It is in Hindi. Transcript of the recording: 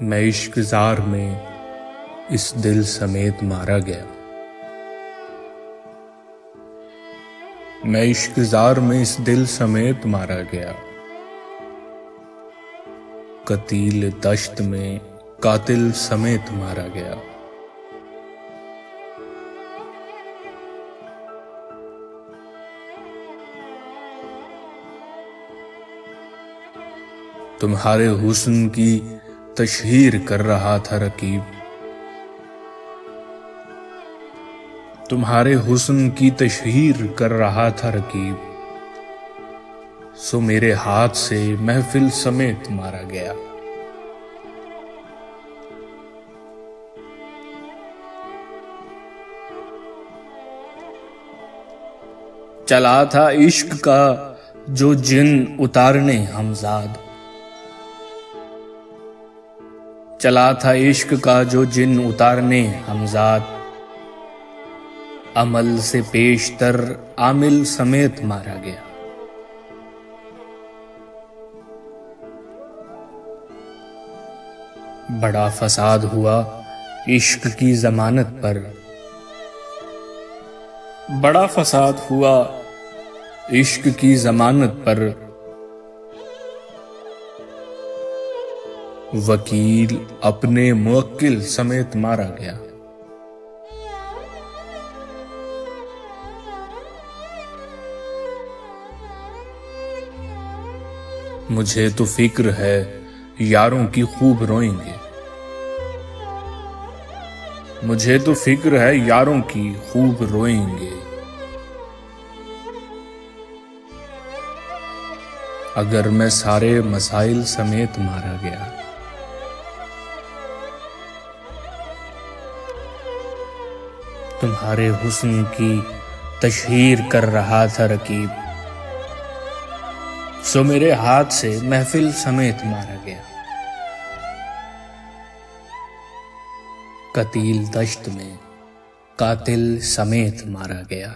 मैं इश्क ज़ार में इस दिल समेत मारा गया। मैं इश्क ज़ार में इस दिल समेत मारा गया। कतील दश्त में कातिल समेत मारा गया। तुम्हारे हुस्न की तशहीर कर रहा था रकीब। तुम्हारे हुस्न की तशहीर कर रहा था रकीब। सो मेरे हाथ से महफिल समेत मारा गया। चला था इश्क का जो जिन उतारने हमजाद। चला था इश्क का जो जिन उतारने हमजाद। अमल से पेशतर आमिल समेत मारा गया। बड़ा फसाद हुआ इश्क की जमानत पर। बड़ा फसाद हुआ इश्क की जमानत पर। वकील अपने मुवक्किल समेत मारा गया। मुझे तो फिक्र है यारों की खूब रोएंगे। मुझे तो फिक्र है यारों की खूब रोएंगे। अगर मैं सारे मसाइल समेत मारा गया। तुम्हारे हुस्न की तशहीर कर रहा था रकीब। सो मेरे हाथ से महफिल समेत मारा गया। कतील दश्त में कातिल समेत मारा गया।